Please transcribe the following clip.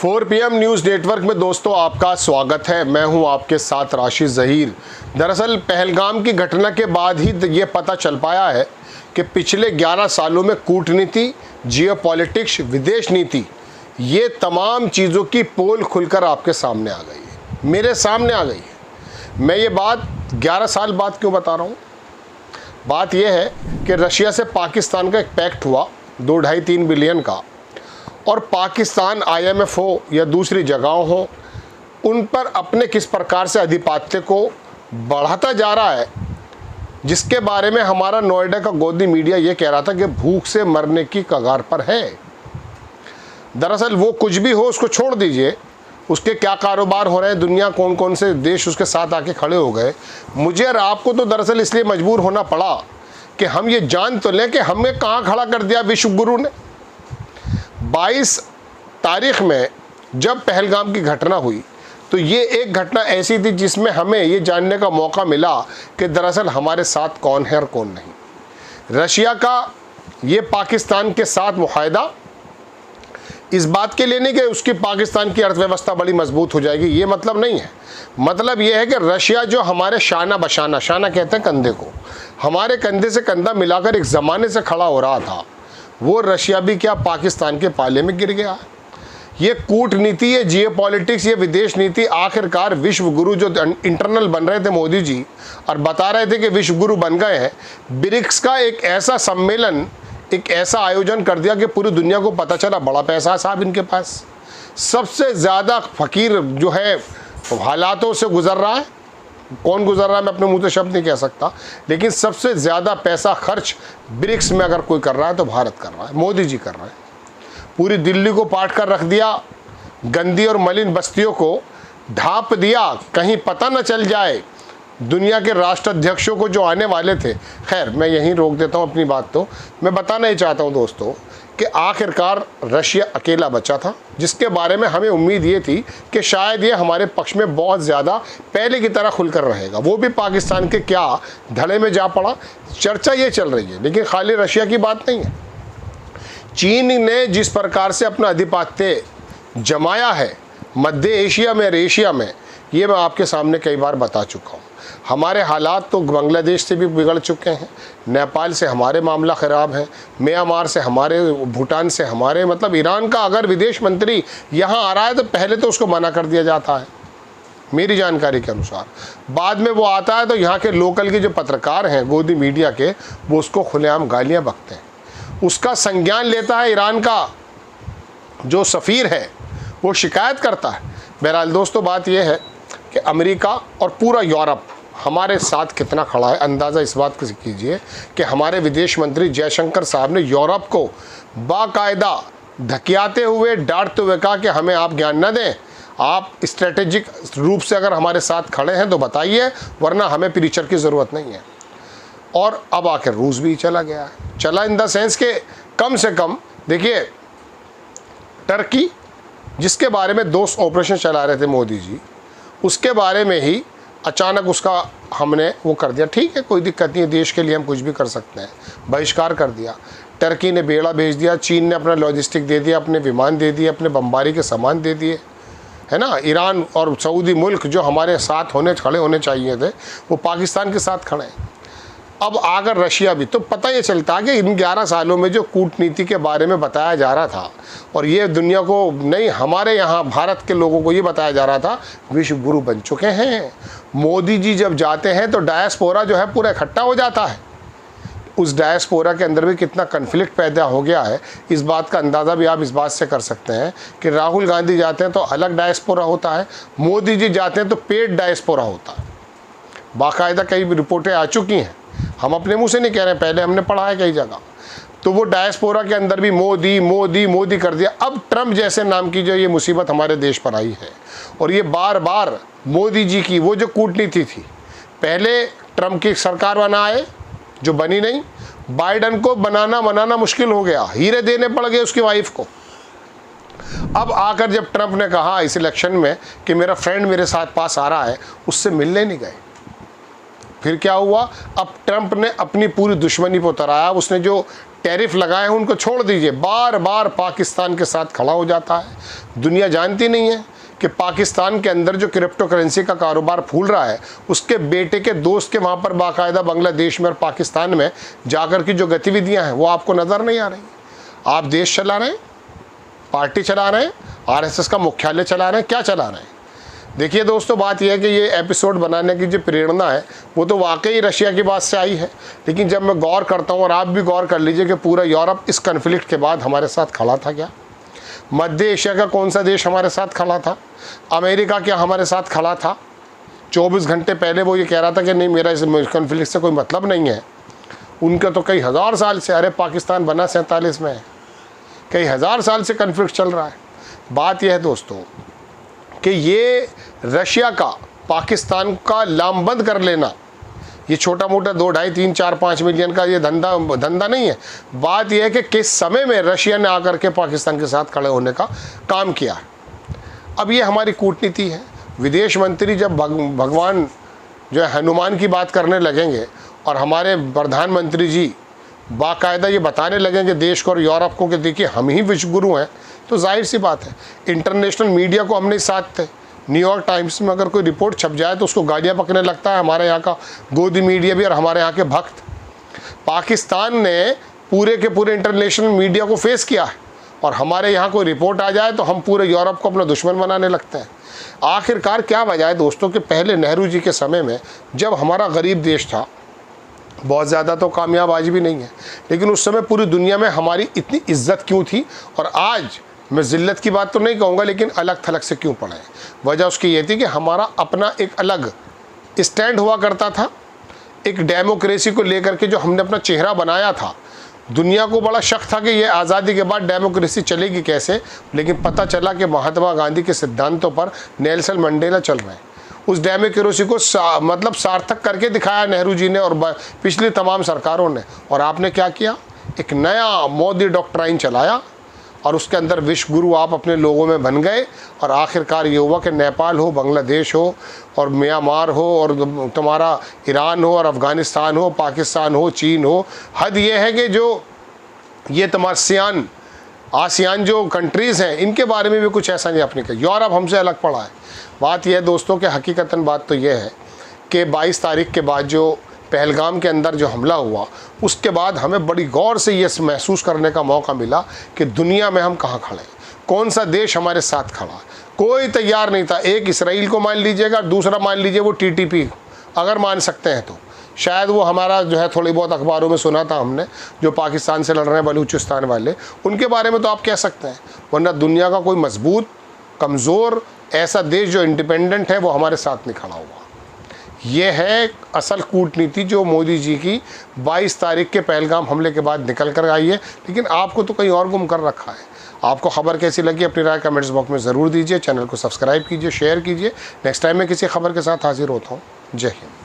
4 PM news network में दोस्तों आपका स्वागत है। मैं हूं आपके साथ राशिद ज़हीर। दरअसल पहलगाम की घटना के बाद ही ये पता चल पाया है कि पिछले 11 सालों में कूटनीति, जियोपॉलिटिक्स, विदेश नीति, ये तमाम चीज़ों की पोल खुलकर आपके सामने आ गई है, मेरे सामने आ गई है। मैं ये बात 11 साल बाद क्यों बता रहा हूँ? बात यह है कि रशिया से पाकिस्तान का एक पैक्ट हुआ 2-2.5-3 बिलियन का, और पाकिस्तान IMF हो या दूसरी जगहों हो, उन पर अपने किस प्रकार से आधिपत्य को बढ़ाता जा रहा है, जिसके बारे में हमारा नोएडा का गोदी मीडिया ये कह रहा था कि भूख से मरने की कगार पर है। दरअसल वो कुछ भी हो, उसको छोड़ दीजिए, उसके क्या कारोबार हो रहे हैं, दुनिया कौन कौन से देश उसके साथ आके खड़े हो गए। मुझे और आपको तो दरअसल इसलिए मजबूर होना पड़ा कि हम ये जान तो लें कि हमें कहाँ खड़ा कर दिया विश्व गुरु ने। 22 तारीख में जब पहलगाम की घटना हुई तो ये एक घटना ऐसी थी जिसमें हमें ये जानने का मौका मिला कि दरअसल हमारे साथ कौन है और कौन नहीं। रशिया का ये पाकिस्तान के साथ मुआहदा इस बात के लिए नहीं कि उसकी पाकिस्तान की अर्थव्यवस्था बड़ी मजबूत हो जाएगी, ये मतलब नहीं है। मतलब ये है कि रशिया जो हमारे शाना बशाना, शाना कहते हैं कंधे को, हमारे कंधे से कंधा मिलाकर एक ज़माने से खड़ा हो रहा था, वो रशिया भी क्या पाकिस्तान के पाले में गिर गया। ये कूटनीति, ये जियोपॉलिटिक्स, ये विदेश नीति, आखिरकार विश्व गुरु जो इंटरनल बन रहे थे मोदी जी और बता रहे थे कि विश्व गुरु बन गए हैं, ब्रिक्स का एक ऐसा सम्मेलन, एक ऐसा आयोजन कर दिया कि पूरी दुनिया को पता चला बड़ा पैसा है साहब इनके पास। सबसे ज़्यादा फकीर जो है हालातों से गुजर रहा है, कौन गुजर रहा है मैं अपने मुंह से शब्द नहीं कह सकता, लेकिन सबसे ज़्यादा पैसा खर्च ब्रिक्स में अगर कोई कर रहा है तो भारत कर रहा है, मोदी जी कर रहे हैं। पूरी दिल्ली को पाट कर रख दिया, गंदी और मलिन बस्तियों को ढांप दिया, कहीं पता न चल जाए दुनिया के राष्ट्राध्यक्षों को जो आने वाले थे। खैर मैं यहीं रोक देता हूँ अपनी बात। तो मैं बताना ही चाहता हूँ दोस्तों कि आखिरकार रशिया अकेला बचा था, जिसके बारे में हमें उम्मीद ये थी कि शायद ये हमारे पक्ष में बहुत ज़्यादा पहले की तरह खुलकर रहेगा। वो भी पाकिस्तान के क्या धड़े में जा पड़ा, चर्चा ये चल रही है। लेकिन खाली रशिया की बात नहीं है, चीन ने जिस प्रकार से अपना आधिपत्य जमाया है मध्य एशिया में और एशिया में, ये मैं आपके सामने कई बार बता चुका हूँ। हमारे हालात तो बांग्लादेश से भी बिगड़ चुके हैं, नेपाल से हमारे मामला ख़राब है, म्यांमार से हमारे, भूटान से हमारे, मतलब ईरान का अगर विदेश मंत्री यहाँ आ रहा है तो पहले तो उसको मना कर दिया जाता है मेरी जानकारी के अनुसार। बाद में वो आता है तो यहाँ के लोकल के जो पत्रकार हैं गोदी मीडिया के, वो उसको खुलेआम गालियाँ बकते हैं। उसका संज्ञान लेता है ईरान का जो सफ़ीर है, वो शिकायत करता है। बहरहाल दोस्तों बात यह है कि अमेरिका और पूरा यूरोप हमारे साथ कितना खड़ा है, अंदाज़ा इस बात से कीजिए कि हमारे विदेश मंत्री जयशंकर साहब ने यूरोप को बाकायदा धकियाते हुए, डांटते हुए कहा कि हमें आप ज्ञान न दें, आप स्ट्रेटेजिक रूप से अगर हमारे साथ खड़े हैं तो बताइए, वरना हमें प्रीचर की ज़रूरत नहीं है। और अब आकर रूस भी चला गया है, चला इन द सेंस के कम से कम देखिए टर्की, जिसके बारे में 2 ऑपरेशन चला रहे थे मोदी जी, उसके बारे में ही अचानक उसका हमने वो कर दिया। ठीक है, कोई दिक्कत नहीं है, देश के लिए हम कुछ भी कर सकते हैं, बहिष्कार कर दिया। टर्की ने बेड़ा भेज दिया, चीन ने अपना लॉजिस्टिक दे दिया, अपने विमान दे दिए, अपने बमबारी के सामान दे दिए, है ना। ईरान और सऊदी मुल्क जो हमारे साथ खड़े होने चाहिए थे, वो पाकिस्तान के साथ खड़े हैं। अब आकर रशिया भी, तो पता ये चलता कि इन 11 सालों में जो कूटनीति के बारे में बताया जा रहा था, और ये दुनिया को नहीं, हमारे यहाँ भारत के लोगों को ये बताया जा रहा था विश्व गुरु बन चुके हैं। मोदी जी जब जाते हैं तो डायस्पोरा जो है पूरा इकट्ठा हो जाता है। उस डायस्पोरा के अंदर भी कितना कन्फ्लिक्ट पैदा हो गया है, इस बात का अंदाज़ा भी आप इस बात से कर सकते हैं कि राहुल गांधी जाते हैं तो अलग डायस्पोरा होता है, मोदी जी जाते हैं तो पेड डायस्पोरा होता है। बाकायदा कई रिपोर्टें आ चुकी हैं, हम अपने मुंह से नहीं कह रहे हैं, पहले हमने पढ़ा है कई जगह। तो वो डायस्पोरा के अंदर भी मोदी मोदी मोदी कर दिया। अब ट्रम्प जैसे नाम की जो ये मुसीबत हमारे देश पर आई है, और ये बार बार मोदी जी की वो जो कूटनीति थी, पहले ट्रम्प की सरकार बनाए जो बनी नहीं, बाइडन को बनाना मुश्किल हो गया, हीरे देने पड़ गए उसकी वाइफ को। अब आकर जब ट्रम्प ने कहा इस इलेक्शन में कि मेरा फ्रेंड मेरे साथ पास आ रहा है, उससे मिलने नहीं गए। फिर क्या हुआ, अब ट्रम्प ने अपनी पूरी दुश्मनी पर उतर आया। उसने जो टैरिफ लगाए हैं उनको छोड़ दीजिए, बार बार पाकिस्तान के साथ खड़ा हो जाता है। दुनिया जानती नहीं है कि पाकिस्तान के अंदर जो क्रिप्टो करेंसी का कारोबार फूल रहा है, उसके बेटे के दोस्त के वहाँ पर बाकायदा बांग्लादेश में और पाकिस्तान में जाकर की जो गतिविधियाँ हैं वो आपको नज़र नहीं आ रही। आप देश चला रहे हैं, पार्टी चला रहे हैं, आरएसएस का मुख्यालय चला रहे हैं, क्या चला रहे हैं? देखिए दोस्तों, बात यह है कि ये एपिसोड बनाने की जो प्रेरणा है वो तो वाकई रशिया की बात से आई है, लेकिन जब मैं गौर करता हूँ, और आप भी गौर कर लीजिए कि पूरा यूरोप इस कन्फ्लिक्ट के बाद हमारे साथ खड़ा था क्या? मध्य एशिया का कौन सा देश हमारे साथ खड़ा था? अमेरिका क्या हमारे साथ खड़ा था? 24 घंटे पहले वो ये कह रहा था कि नहीं, मेरा इस कन्फ्लिक्ट से कोई मतलब नहीं है। उनका तो कई हज़ार साल से, अरे पाकिस्तान बना 47 में है, कई हज़ार साल से कन्फ्लिक्ट चल रहा है। बात यह है दोस्तों कि ये रशिया का पाकिस्तान का लामबंद कर लेना, ये छोटा मोटा 2, 2.5, 3, 4, 5 मिलियन का ये धंधा नहीं है। बात यह है कि किस समय में रशिया ने आकर के पाकिस्तान के साथ खड़े होने का काम किया है। अब ये हमारी कूटनीति है। विदेश मंत्री जब भगवान जो है हनुमान की बात करने लगेंगे और हमारे प्रधानमंत्री जी बाकायदा ये बताने लगेंगे देश को और यूरोप को कि देखिए हम ही विश्व गुरु हैं, तो जाहिर सी बात है इंटरनेशनल मीडिया को हम नहीं साथ थे। न्यूयॉर्क टाइम्स में अगर कोई रिपोर्ट छप जाए तो उसको गालियाँ पकड़ने लगता है हमारे यहाँ का गोदी मीडिया भी और हमारे यहाँ के भक्त। पाकिस्तान ने पूरे के पूरे इंटरनेशनल मीडिया को फेस किया है, और हमारे यहाँ कोई रिपोर्ट आ जाए तो हम पूरे यूरोप को अपना दुश्मन बनाने लगते हैं। आखिरकार क्या वजह है दोस्तों कि पहले नेहरू जी के समय में जब हमारा गरीब देश था, बहुत ज़्यादा तो कामयाब आज भी नहीं है, लेकिन उस समय पूरी दुनिया में हमारी इतनी इज्जत क्यों थी, और आज मैं ज़िल्लत की बात तो नहीं कहूँगा लेकिन अलग थलग से क्यों पड़ा है? वजह उसकी ये थी कि हमारा अपना एक अलग स्टैंड हुआ करता था, एक डेमोक्रेसी को लेकर के जो हमने अपना चेहरा बनाया था। दुनिया को बड़ा शक था कि ये आज़ादी के बाद डेमोक्रेसी चलेगी कैसे, लेकिन पता चला कि महात्मा गांधी के सिद्धांतों पर नेल्सन मंडेला चल रहे हैं। उस डेमोक्रेसी को मतलब सार्थक करके दिखाया नेहरू जी ने और पिछली तमाम सरकारों ने। और आपने क्या किया? एक नया मोदी डॉक्ट्राइन चलाया और उसके अंदर विश्व गुरु आप अपने लोगों में बन गए, और आखिरकार ये हुआ कि नेपाल हो, बांग्लादेश हो और म्यांमार हो और तुम्हारा ईरान हो और अफ़गानिस्तान हो, पाकिस्तान हो, चीन हो। हद ये है कि जो ये तुम्हारा आसियान जो कंट्रीज़ हैं इनके बारे में भी कुछ ऐसा नहीं आपने कहा। यूरोप हमसे अलग पड़ा है। बात यह है दोस्तों कि हकीकतन बात तो यह है कि 22 तारीख के बाद जो पहलगाम के अंदर जो हमला हुआ, उसके बाद हमें बड़ी गौर से ये महसूस करने का मौका मिला कि दुनिया में हम कहाँ खड़े हैं, कौन सा देश हमारे साथ खड़ा। कोई तैयार नहीं था। एक इसराइल को मान लीजिएगा, दूसरा मान लीजिए वो TTP, अगर मान सकते हैं तो शायद वो हमारा जो है थोड़ी बहुत अखबारों में सुना था हमने, जो पाकिस्तान से लड़ रहे हैं बलूचिस्तान वाले, उनके बारे में तो आप कह सकते हैं, वरना दुनिया का कोई मजबूत कमज़ोर ऐसा देश जो इंडिपेंडेंट है वो हमारे साथ नहीं खड़ा हुआ। ये है असल कूटनीति जो मोदी जी की 22 तारीख के पहलगाम हमले के बाद निकल कर आई है, लेकिन आपको तो कहीं और गुम कर रखा है। आपको खबर कैसी लगी अपनी राय कमेंट्स बॉक्स में ज़रूर दीजिए। चैनल को सब्सक्राइब कीजिए, शेयर कीजिए। नेक्स्ट टाइम मैं किसी खबर के साथ हाजिर होता हूँ। जय हिंद।